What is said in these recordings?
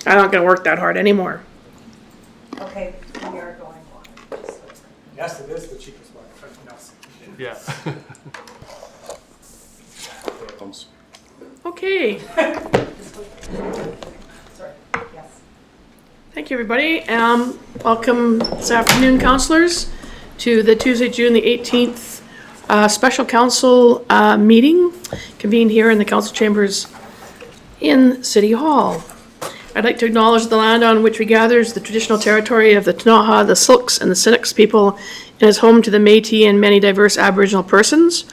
I'm not gonna work that hard anymore. Okay, we are going on. Yes, it is the cheapest one. No. Yeah. Okay, Sorry, yes. thank you, everybody. Welcome this afternoon, councillors, to the Tuesday, June the 18th special council meeting convened here in the council chambers in City Hall. I'd like to acknowledge the land on which we gather is the traditional territory of the Ktunaxa, the Syilx, and the Sinixt people, and is home to the Métis and many diverse Aboriginal persons.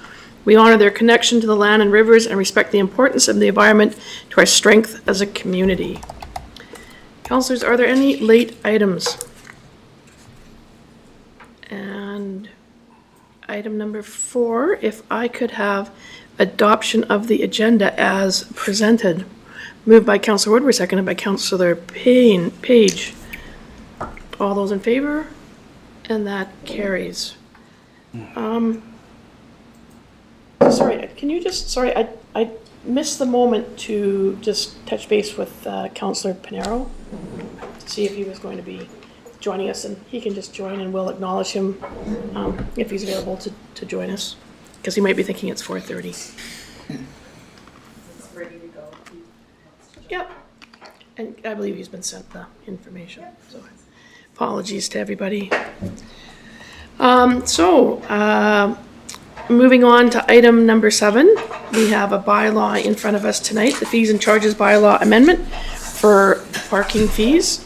We honor their connection to the land and rivers and respect the importance of the environment to our strength as a community. Councillors, are there any late items? And item number 4, if I could have adoption of the agenda as presented. Moved by Councillor Woodward, seconded by Councillor Page. All those in favor? And that carries. Sorry, can you just, sorry, I missed the moment to just touch base with Councillor Pinero to see if he was going to be joining us, and he can just join and we'll acknowledge him if he's available to join us, because he might be thinking it's 4:30. It's ready to go. Yep, and I believe he's been sent the information, so apologies to everybody. Moving on to item number 7, we have a bylaw in front of us tonight, the fees and charges bylaw amendment for parking fees.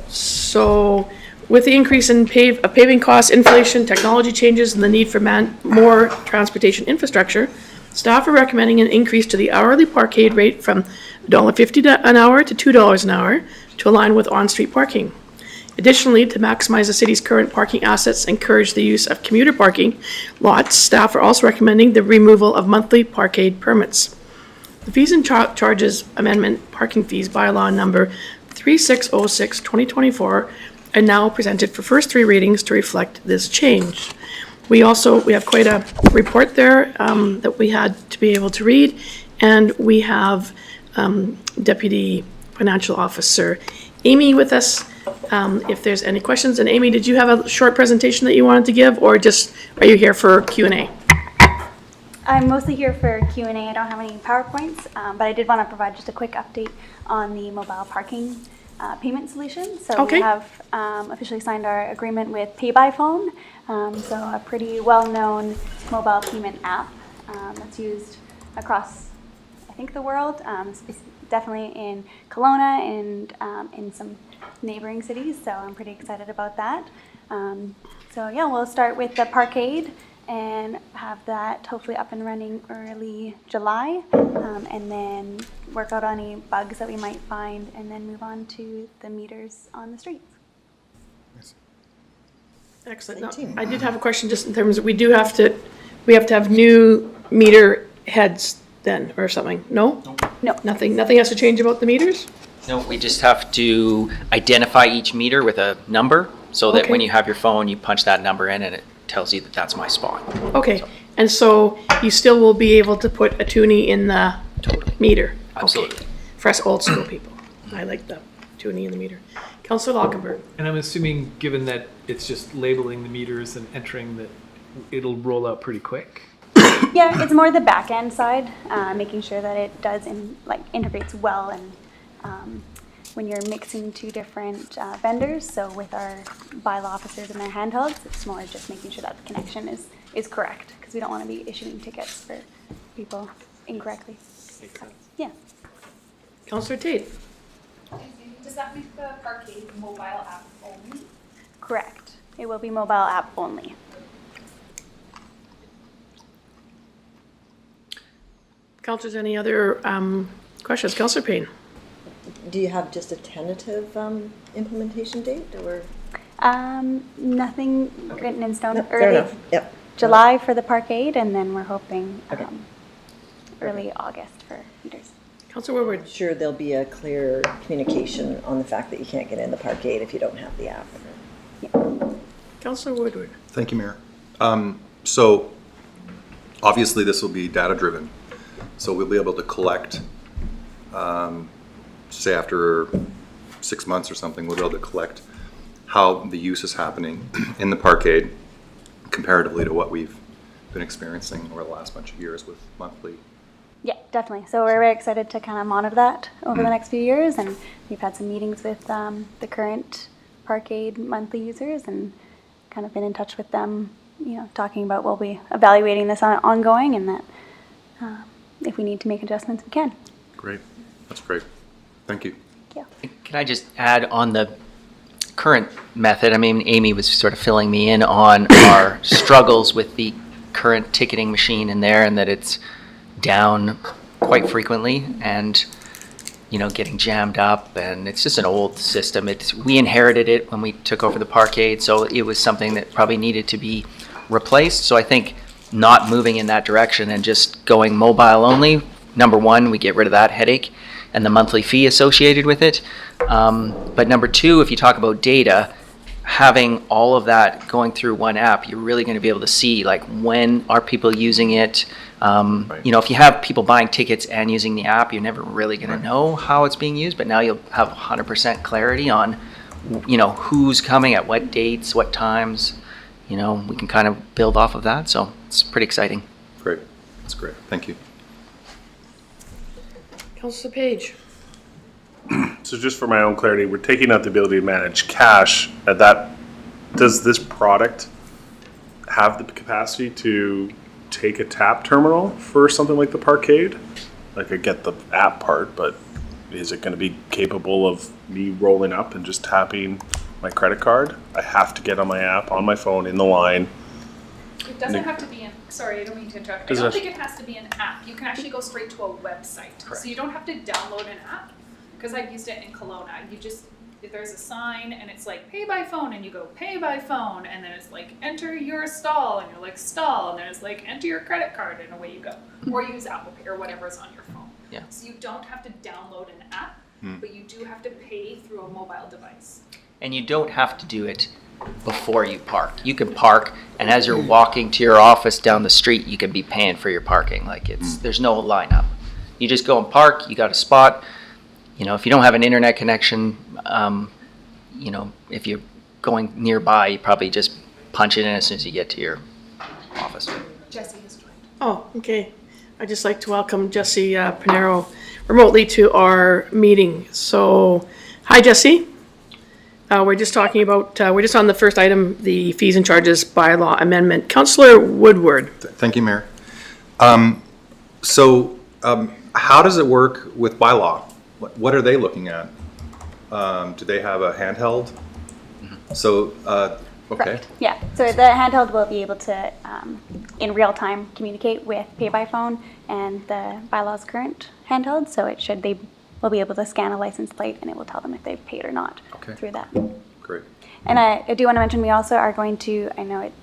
So with the increase in paving costs, inflation, technology changes, and the need for more transportation infrastructure, staff are recommending an increase to the hourly parkade rate from $1.50 an hour to $2 an hour to align with on-street parking. Additionally, to maximize the city's current parking assets and encourage the use of commuter parking lots, staff are also recommending the removal of monthly parkade permits. The fees and charges amendment parking fees bylaw number 3606/2024 are now presented for first 3 readings to reflect this change. We have quite a report there that we had to be able to read, and we have Deputy Financial Officer Amy with us if there's any questions. And Amy, did you have a short presentation that you wanted to give, or just are you here for Q&A? I'm mostly here for Q&A. I don't have any PowerPoints, but I did want to provide just a quick update on the mobile parking payment solution. So Okay. We have officially signed our agreement with Pay by Phone, so a pretty well-known mobile payment app that's used across, I think, the world, definitely in Kelowna and in some neighboring cities, so I'm pretty excited about that. So yeah, we'll start with the Parkade and have that hopefully up and running early July, and then work out any bugs that we might find, and then move on to the meters on the streets. Excellent. Now, I did have a question just in terms of, we have to have new meter heads then, or something? No? No. Nothing has to change about the meters? No, we just have to identify each meter with a number so that when Okay. you have your phone, you punch that number in and it tells you that that's my spot. Okay, and so you still will be able to put a toonie in the Totally. meter? Absolutely. Okay. For us old school people. I like the toonie in the meter. Councillor Lockenberg. And I'm assuming, given that it's just labeling the meters and entering, that it'll roll out pretty quick. Yeah, it's more the back end side, making sure that it does integrates well, and when you're mixing 2 different vendors. So with our bylaw officers and their handhelds, it's more just making sure that the connection is correct, because we don't want to be issuing tickets for people incorrectly. Makes sense. Yeah. Councillor Tate. Does that make the Parkade mobile app only? Correct. It will be mobile app only. Councillors, any other questions? Councillor Payne. Do you have just a tentative implementation date, or? Nothing written in stone. No, fair Early enough. Yep. July for the Parkade, and then we're hoping Okay. early August for meters. Councillor Woodward. I'm sure there'll be a clear communication on the fact that you can't get in the Parkade if you don't have the app. Councillor Woodward. Thank you, Mayor. So obviously this will be data driven. So we'll be able to collect, say after 6 months or something, we'll be able to collect how the use is happening in the Parkade comparatively to what we've been experiencing over the last bunch of years with monthly. Yeah, definitely. So we're very excited to kind of monitor that over the next few years, and we've had some meetings with the current Parkade monthly users and kind of been in touch with them, talking about we'll be evaluating this ongoing, and that if we need to make adjustments, we can. Great. That's great. Thank you. Thank you. Can I just add on the current method? I mean, Amy was sort of filling me in on our struggles with the current ticketing machine in there, and that it's down quite frequently and, getting jammed up, and it's just an old system. We inherited it when we took over the Parkade, so it was something that probably needed to be replaced. So I think not moving in that direction and just going mobile only, number one, we get rid of that headache and the monthly fee associated with it. But number two, if you talk about data, having all of that going through one app, you're really going to be able to see like when are people using it. If you have people buying tickets and using the app, you're never really going to know how it's being used. But now you'll have 100% clarity on, who's coming at what dates, what times. We can kind of build off of that. So it's pretty exciting. Great. That's great. Thank you. Councillor Page. So just for my own clarity, we're taking out the ability to manage cash. Does this product have the capacity to take a tap terminal for something like the Parkade? Like, I get the app part, but is it going to be capable of me rolling up and just tapping my credit card? I have to get on my app, on my phone, in the line. It doesn't have to be an, sorry, I don't mean to interrupt. I don't think it has to be an app. You can actually go straight to a website. Correct. So you don't have to download an app. Because I've used it in Kelowna. If there's a sign and it's like pay by phone, and you go pay by phone, and then it's like enter your stall, and you're like stall, and then it's like enter your credit card, and away you go. Or use Apple Pay or whatever's on your phone. Yeah. So you don't have to download an app, but you do have to pay through a mobile device. And you don't have to do it before you park. You can park, and as you're walking to your office down the street, you can be paying for your parking. Like there's no lineup. You just go and park, you got a spot. If you don't have an internet connection, if you're going nearby, you probably just punch it in as soon as you get to your office. Jesse has joined. Oh, okay. I'd just like to welcome Jesse Pinero remotely to our meeting. So, hi, Jesse. We're just talking about, we're just on the first item, the fees and charges bylaw amendment. Councillor Woodward. Thank you, Mayor. How does it work with Bylaw? What are they looking at? Do they have a handheld? So, okay. Correct. Yeah. So the handheld will be able to, in real time, communicate with pay by phone and the Bylaws current handheld. So they will be able to scan a license plate, and it will tell them if they've paid or not through that. Great. And I do want to mention we also are going to, I know it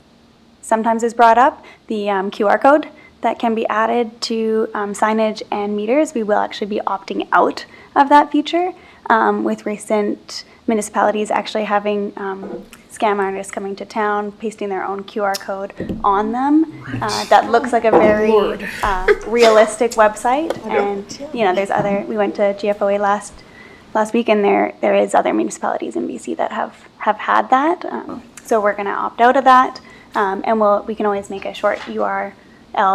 sometimes is brought up, the QR code that can be added to signage and meters. We will actually be opting out of that feature with recent municipalities actually having scam artists coming to town, pasting their own QR code on them. That looks like a very realistic website. And, there's other, we went to GFOA last week, and there is other municipalities in BC that have had that. So we're going to opt out of that. And we can always make a short URL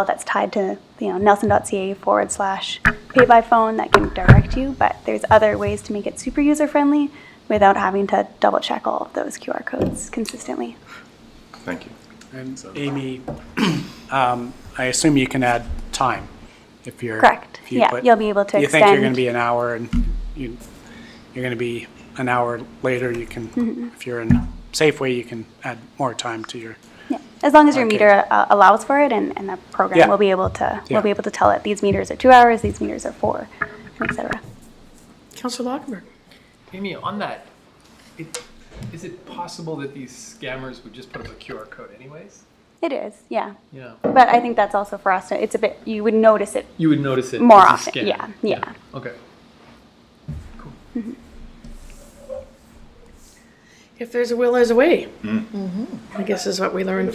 that's tied to nelson.ca/pay by phone that can direct you, but there's other ways to make it super user friendly without having to double check all of those QR codes consistently. Thank you. And Amy, I assume you can add time if you're. Correct. if you Yeah, put- you'll be able to You extend. think you're going to be an hour, and you're going to be an hour later. You can, if you're in Safeway, you can add more time to your. Yeah, as long as your Okay. meter allows for it, and the program Yeah. will be able to Yeah. tell it these meters are 2 hours, these meters are 4, etc. Councillor Lockenberg. Amy, on that, is it possible that these scammers would just put up a QR code anyways? It is, yeah. Yeah. But I think that's also for us. It's a bit. You would notice it. You would notice it More as you often, scan. yeah. Okay. Cool. If there's a will, there's a way. I guess is what we learned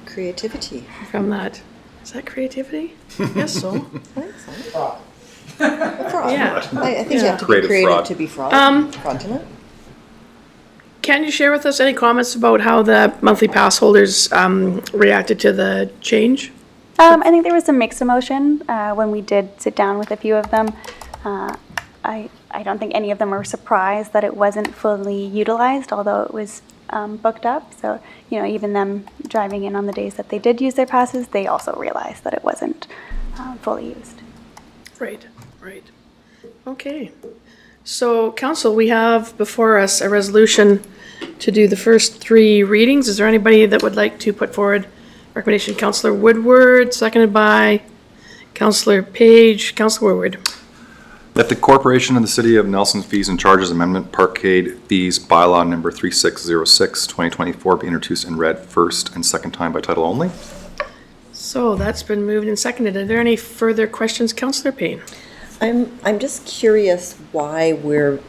Creativity. from that. Is that creativity? Yes, so. Fraud. Yeah. I think you have to be Creative creative fraud. to be fraudulent. Can you share with us any comments about how the monthly pass holders reacted to the change? I think there was some mixed emotion when we did sit down with a few of them. I don't think any of them were surprised that it wasn't fully utilized, although it was booked up. So, even them driving in on the days that they did use their passes, they also realized that it wasn't fully used. Right. Okay. So, council, we have before us a resolution to do the first 3 readings. Is there anybody that would like to put forward recommendation? Councillor Woodward, seconded by Councillor Page. Councillor Woodward. That the Corporation of the City of Nelson Fees and Charges Amendment Parkade Fees Bylaw number 3606, 2024 be introduced and read first and second time by title only. So that's been moved and seconded. Are there any further questions, Councillor Payne? I'm just curious why we're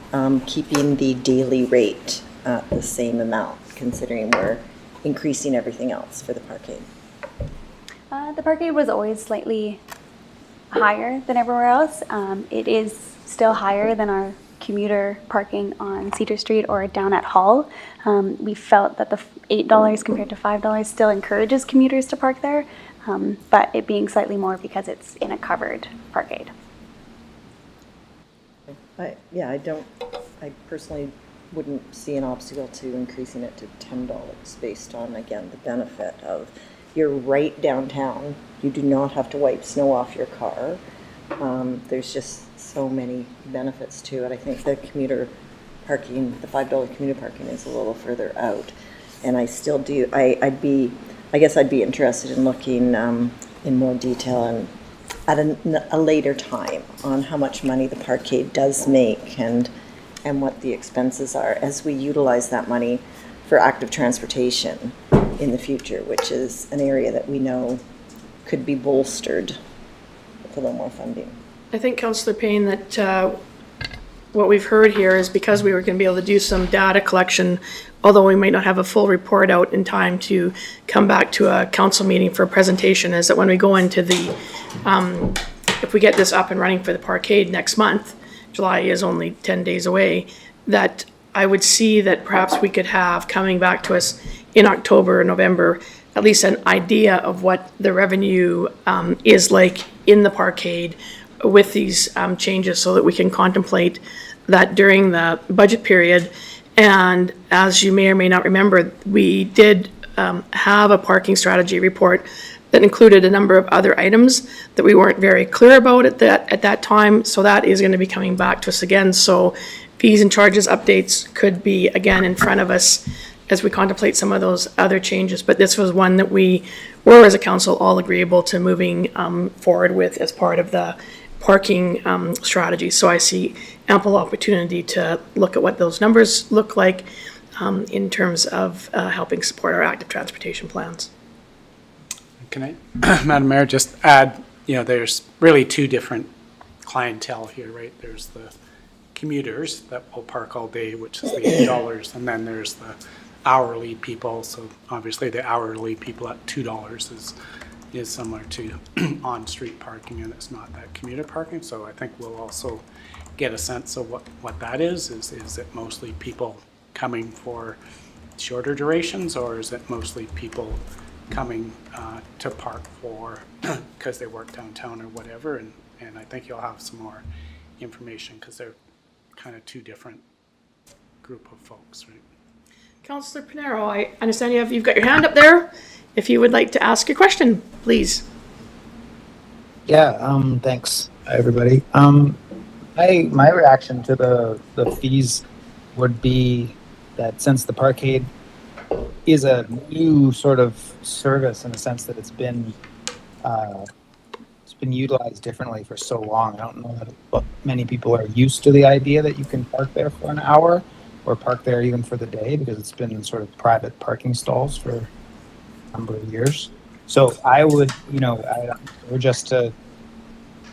keeping the daily rate at the same amount, considering we're increasing everything else for the parkade. The Parkade was always slightly higher than everywhere else. It is still higher than our commuter parking on Cedar Street or down at Hull. We felt that the $8 compared to $5 still encourages commuters to park there, but it being slightly more because it's in a covered parkade. I personally wouldn't see an obstacle to increasing it to $10 based on, again, the benefit of you're right downtown. You do not have to wipe snow off your car. There's just so many benefits to it. I think the commuter parking, the $5 commuter parking is a little further out. And I still do, I guess I'd be interested in looking in more detail and at a later time on how much money the parkade does make and what the expenses are as we utilize that money for active transportation in the future, which is an area that we know could be bolstered with a little more funding. I think, Councillor Payne, that what we've heard here is because we were going to be able to do some data collection, although we might not have a full report out in time to come back to a council meeting for a presentation, is that when we go into the, if we get this up and running for the parkade next month, July is only 10 days away, that I would see that perhaps we could have coming back to us in October or November, at least an idea of what the revenue is like in the parkade with these changes so that we can contemplate that during the budget period. And as you may or may not remember, we did have a parking strategy report that included a number of other items that we weren't very clear about at that time. So that is going to be coming back to us again. So fees and charges updates could be again in front of us as we contemplate some of those other changes. But this was one that we were, as a council, all agreeable to moving forward with as part of the parking strategy. So I see ample opportunity to look at what those numbers look like in terms of helping support our active transportation plans. Can I, Madam Mayor, just add, there's really 2 different clientele here, right? There's the commuters that will park all day, which is the $8, and then there's the hourly people. So obviously the hourly people at $2 is similar to on-street parking, and it's not that commuter parking. So I think we'll also get a sense of what that is. Is it mostly people coming for shorter durations, or is it mostly people coming to park for because they work downtown or whatever? And I think you'll have some more information because they're kind of 2 different group of folks, right? Councillor Pinero, I understand you've got your hand up there. If you would like to ask a question, please. Yeah, thanks, everybody. My reaction to the fees would be that since the Parkade is a new sort of service in the sense that it's been utilized differently for so long, I don't know that many people are used to the idea that you can park there for an hour or park there even for the day, because it's been sort of private parking stalls for a number of years. So I would, or just to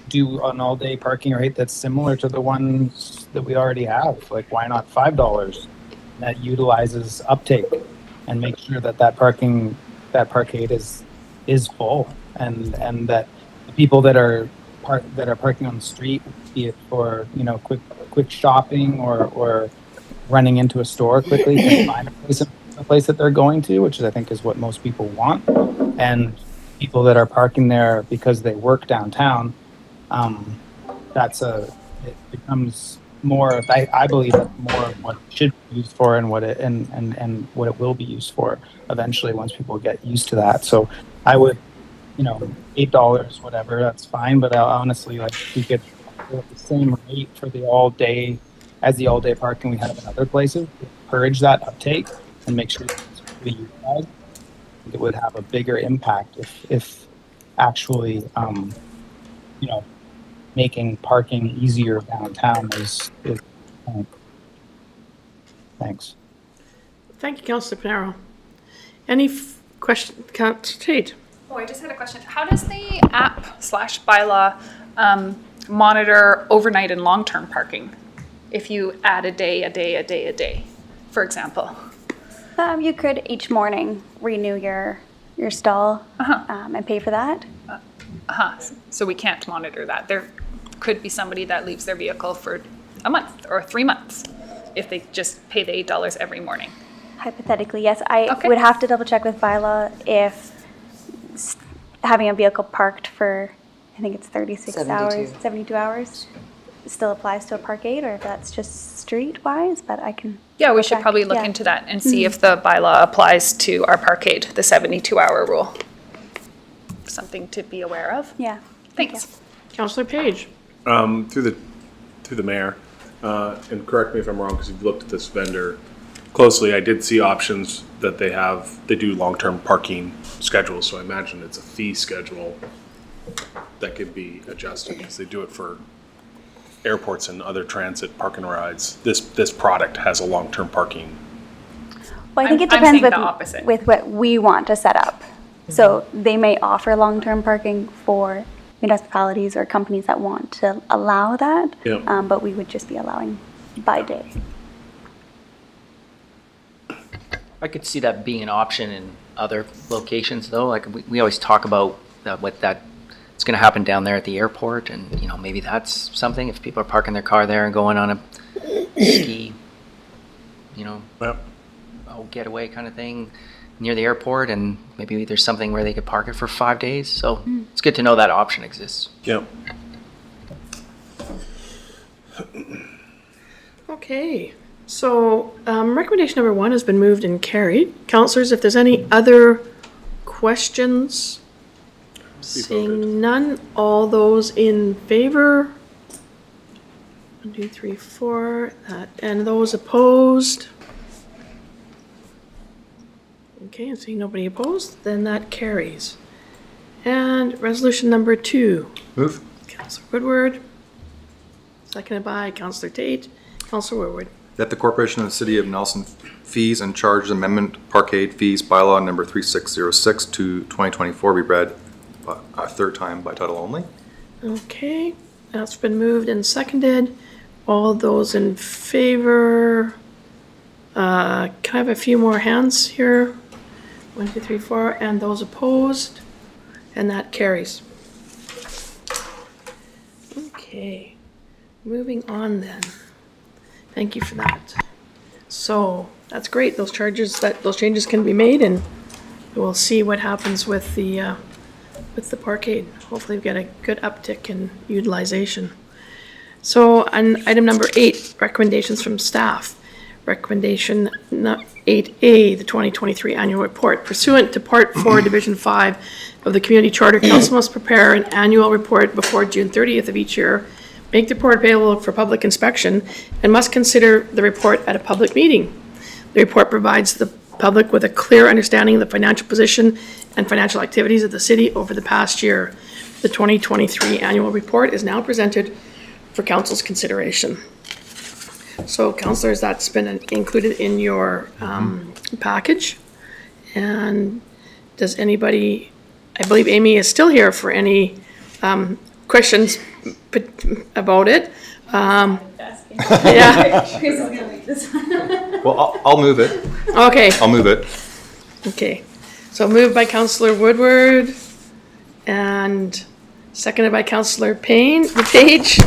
do an all-day parking rate that's similar to the ones that we already have. Like, why not $5 that utilizes uptake and make sure that parkade is full, and that the people that are that are parking on the street, be it for, you know, quick shopping or running into a store quickly to find a place that they're going to, which I think is what most people want. And people that are parking there because they work downtown, it becomes more, I believe that's more of what it should be used for and what it will be used for eventually once people get used to that. So I would, you know, $8, whatever, that's fine. But honestly, like, we could go the same rate for the all day as the all day parking we have in other places, encourage that uptake and make sure that it's really utilized. It would have a bigger impact if actually, you know, making parking easier downtown is thanks. Thank you, Councillor Panaro. Any question, Councillor Tate? Oh, I just had a question. How does the app/bylaw monitor overnight and long-term parking? If you add a day, for example. You could each morning renew your stall and pay for that. So we can't monitor that. There could be somebody that leaves their vehicle for a month or 3 months if they just pay the $8 every morning. Hypothetically, yes. I Okay. would have to double check with Bylaw if having a vehicle parked for, I think it's 36 hours, 72 hours, still applies to a Parkade, or if that's just street-wise, but I can. Yeah, we should check. probably look Yeah. into that and see if the bylaw applies to our Parkade, the 72-hour rule. Something to be aware of. Yeah. Thanks. Councillor Page? Through the mayor, and correct me if I'm wrong, because you've looked at this vendor closely, I did see options that they do long-term parking schedules, so I imagine it's a fee schedule that could be adjusted, because they do it for airports and other transit parking rides. This product has a long-term parking. Well, I think it I'm depends saying the opposite. with what we want to set up. So they may offer long-term parking for municipalities or companies that want to allow that, Yeah. but we would just be allowing by day. I could see that being an option in other locations, though. Like, we always talk about it's going to happen down there at the airport, and, you know, maybe that's something if people are parking their car there and going on a ski, you know, Yep. getaway kind of thing near the airport, and maybe there's something where they could park it for 5 days. So it's good to know that option exists. Yep. Okay, so recommendation number 1 has been moved and carried. Councillors, if there's any other questions? Seeing none, all those in favor? 1, 2, 3, 4, and those opposed? Okay, and seeing nobody opposed, then that carries. And resolution number 2. Move. Councillor Woodward, seconded by Councillor Tate. Councillor Woodward. That the Corporation of the City of Nelson Fees and Charges Amendment Parkade Fees Bylaw number 3606 to 2024 be read a third time by title only. Okay, that's been moved and seconded. All those in favor? Can I have a few more hands here? 1, 2, 3, 4, and those opposed? And that carries. Okay, moving on then. Thank you for that. So, that's great. Those changes can be made, and we'll see what happens with the Parkade. Hopefully we get a good uptick in utilization. So on item number 8, recommendations from staff. Recommendation 8A, the 2023 annual report. Pursuant to Part 4, Division 5 of the Community Charter, Council must prepare an annual report before June 30th of each year, make the report available for public inspection, and must consider the report at a public meeting. The report provides the public with a clear understanding of the financial position and financial activities of the city over the past year. The 2023 annual report is now presented for council's consideration. So, councillors, that's been included in your package. And does anybody, I believe Amy is still here for any questions about it. Yeah. Well, I'll move it. Okay. I'll move it. Okay. So moved by Councillor Woodward and seconded by Councillor Page.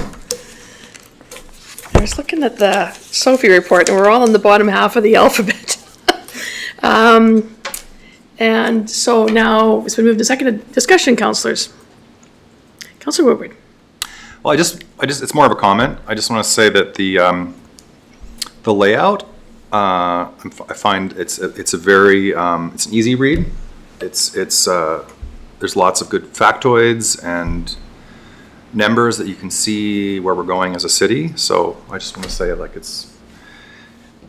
I was looking at the Sophie report, and we're all in the bottom half of the alphabet. And so now it's been moved to seconded. Discussion, councillors. Councillor Woodward. Well, it's more of a comment. I just want to say that the layout, I find it's a very, it's an easy read. There's lots of good factoids and numbers that you can see where we're going as a city. So I just want to say, like, it's,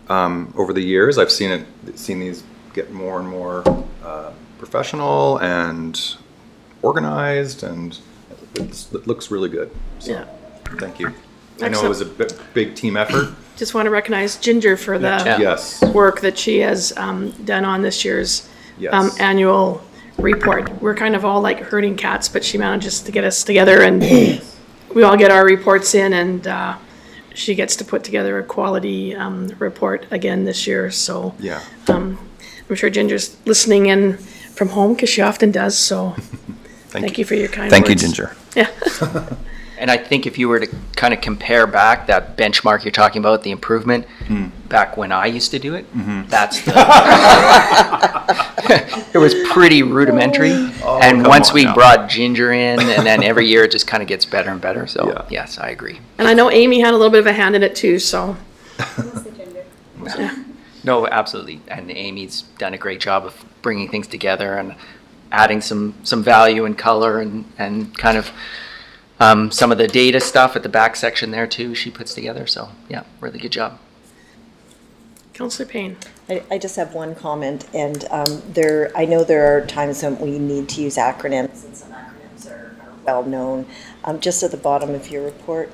over the years, I've seen these get more and more professional and organized, and it looks really good. So, Yeah. thank you. I know it was a big team effort. Just want to recognize Ginger for the Yes. work that she has done on this year's Yes. annual report. We're kind of all like herding cats, but she manages to get us together, and we all get our reports in, and she gets to put together a quality report again this year. So Yeah. I'm sure Ginger's listening in from home, because she often does. So thank you for your kind Thank you, words. Ginger. Yeah. And I think if you were to kind of compare back that benchmark you're talking about, the improvement, back when I used to do it, that's the, it was pretty rudimentary. And come once on we now. brought Ginger in, and then every year it just kind of gets better and better. So Yeah. yes, I agree. And I know Amy had a little bit of a hand in it too, so. No, absolutely. And Amy's done a great job of bringing things together and adding some value and color and kind of some of the data stuff at the back section there too, she puts together. So yeah, really good job. Councillor Payne. I just have one comment, and I know there are times when we need to use acronyms, and some acronyms are well-known. Just at the bottom of your report,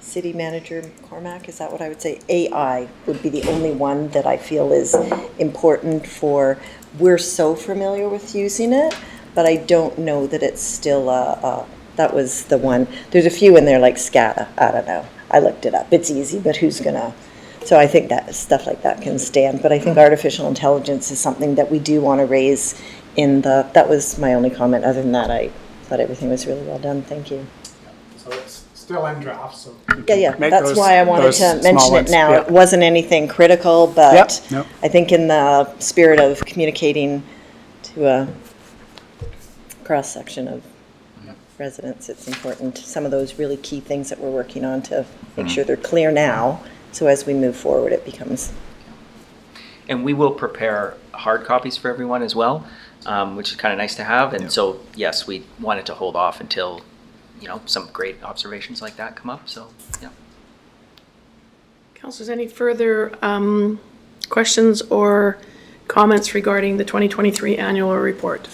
City Manager Cormac, is that what I would say? AI would be the only one that I feel is important for, we're so familiar with using it, but I don't know that it's still, that was the one. There's a few in there like SCADA, I don't know. I looked it up. It's easy, but who's gonna? So I think that stuff like that can stand. But I think artificial intelligence is something that we do want to raise in the, that was my only comment. Other than that, I thought everything was really well done. Thank you. So it's still in draft, so. we can Yeah, make that's those- why I wanted those to small mention it ones. now. Yeah. It wasn't anything critical, but Yep, yep. I think in the spirit of communicating to a cross-section of residents, it's important. Some of those really key things that we're working on to make sure they're clear now, so as we move forward, it becomes. And we will prepare hard copies for everyone as well, which is kind of nice to have. And so, yes, we wanted to hold off until, some great observations like that come up. So, yeah. Councillors, any further questions or comments regarding the 2023 annual report?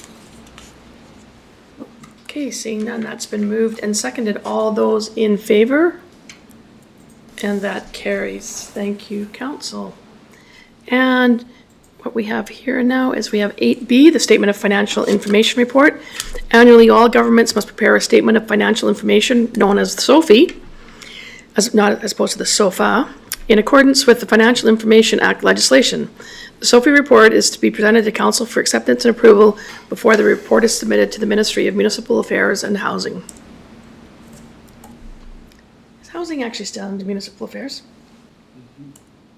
Okay, seeing none, that's been moved and seconded. All those in favor? And that carries. Thank you, Council. And what we have here now is we have 8B, the Statement of Financial Information Report. Annually, all governments must prepare a Statement of Financial Information, known as SOFI, as opposed to the SOFA, in accordance with the Financial Information Act legislation. The SOFI report is to be presented to Council for acceptance and approval before the report is submitted to the Ministry of Municipal Affairs and Housing. Is housing actually still under municipal affairs?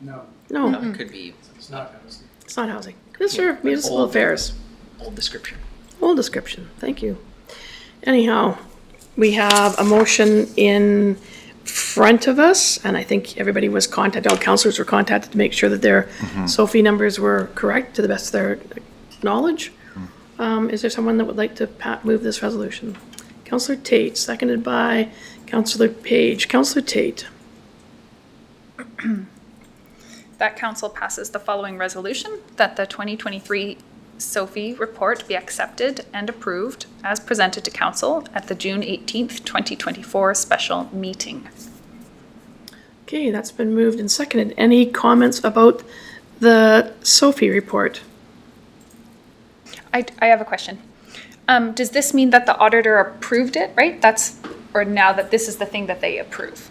No, No, It could be it's not housing. it's not housing. Minister of Municipal Old. Affairs. old description. Whole description, thank you. Anyhow, we have a motion in front of us, and I think everybody was contacted, all councillors were contacted to make sure that their SOFI numbers were correct to the best of their knowledge. Is there someone that would like to move this resolution? Councillor Tate, seconded by Councillor Page. Councillor Tate. That council passes the following resolution, that the 2023 SOFI report be accepted and approved as presented to council at the June 18th, 2024 special meeting. Okay, that's been moved and seconded. Any comments about the SOFI report? I have a question. Does this mean that the auditor approved it, right? Or now that this is the thing that they approve?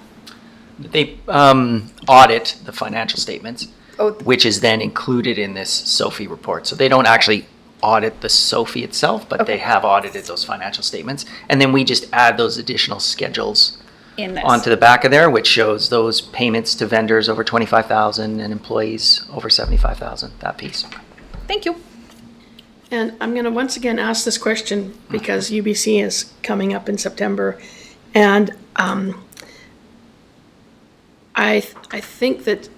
They audit the financial statements, Oh. which is then included in this SOFI report. So they don't actually audit the Sophie itself, but they Okay. have audited those financial statements. And then we just add those additional schedules In this. onto the back of there, which shows those payments to vendors over 25,000 and employees over 75,000, that piece. Thank you. And I'm going to once again ask this question because UBC is coming up in September. And I think that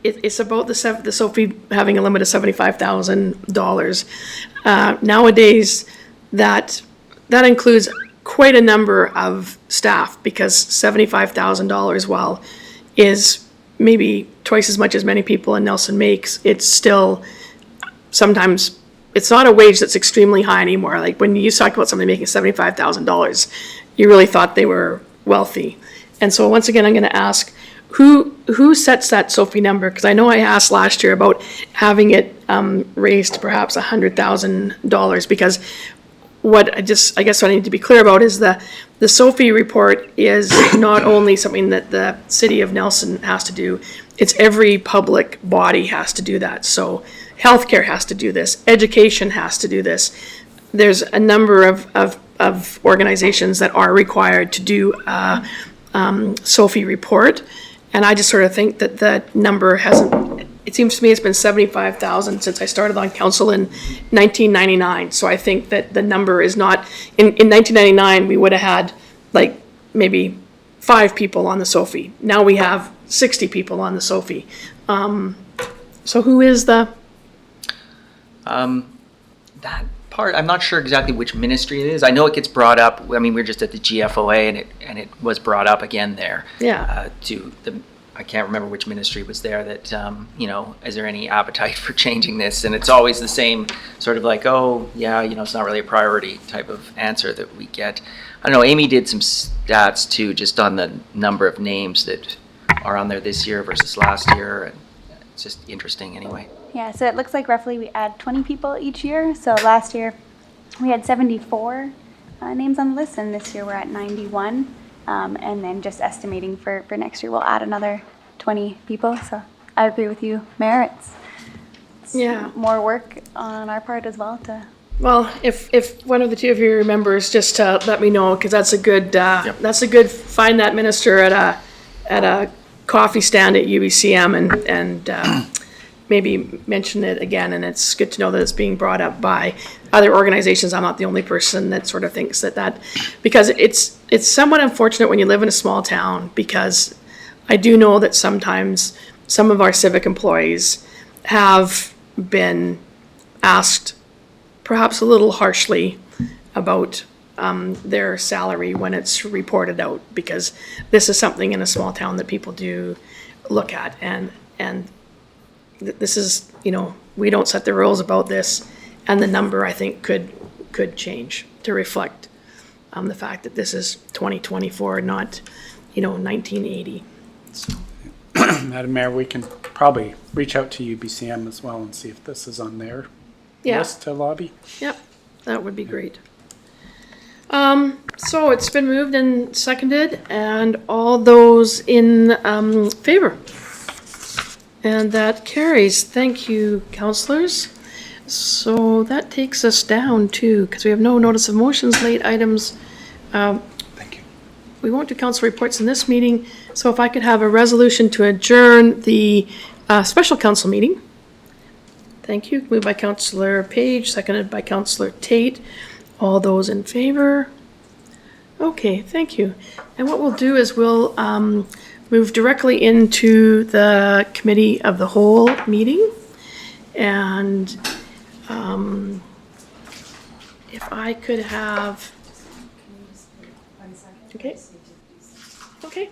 it's about the Sophie having a limit of $75,000. Nowadays, that includes quite a number of staff because $75,000, while is maybe twice as much as many people in Nelson makes, it's still sometimes, it's not a wage that's extremely high anymore. Like when you used to talk about somebody making $75,000, you really thought they were wealthy. And so once again, I'm going to ask, who sets that Sophie number? Because I know I asked last year about having it raised to perhaps $100,000, because what I guess what I need to be clear about is the Sophie report is not only something that the city of Nelson has to do, it's every public body has to do that. So healthcare has to do this, education has to do this. There's a number of organizations that are required to do a Sophie report. And I just sort of think that that number hasn't, it seems to me it's been 75,000 since I started on council in 1999. So I think that the number is not, in 1999, we would have had like maybe 5 people on the Sophie. Now we have 60 people on the Sophie. So who is the? That part, I'm not sure exactly which ministry it is. I know it gets brought up. I mean, we're just at the GFOA, and it was brought up again there. Yeah. I can't remember which ministry was there that, is there any appetite for changing this? And it's always the same sort of like, oh, yeah, it's not really a priority type of answer that we get. I don't know, Amy did some stats too, just on the number of names that are on there this year versus last year. And it's just interesting anyway. Yeah, so it looks like roughly we add 20 people each year. So last year we had 74 names on the list, and this year we're at 91. And then just estimating for next year, we'll add another 20 people. So I agree with you, Mayor. It's Yeah. more work on our part as well to. Well, if one of the two of you remembers, just let me know, because that's a good, find that minister at a coffee stand at UBCM and maybe mention it again. And it's good to know that it's being brought up by other organizations. I'm not the only person that sort of thinks that, because it's somewhat unfortunate when you live in a small town, because I do know that sometimes some of our civic employees have been asked perhaps a little harshly about their salary when it's reported out, because this is something in a small town that people do look at, and this is, we don't set the rules about this, and the number I think could change to reflect the fact that this is 2024, not 1980. So. Madam Mayor, we can probably reach out to UBCM as well and see if this is on their list to lobby. Yep, that would be great. So it's been moved and seconded, and all those in favor? And that carries. Thank you, councillors. So that takes us down to, because we have no notice of motions, late items. Thank you. We won't do council reports in this meeting, so if I could have a resolution to adjourn the special council meeting. Thank you. Moved by Councillor Page, seconded by Councillor Tate. All those in favor? Okay, thank you. And what we'll do is we'll move directly into the committee of the whole meeting. And if I could have. Okay. Okay.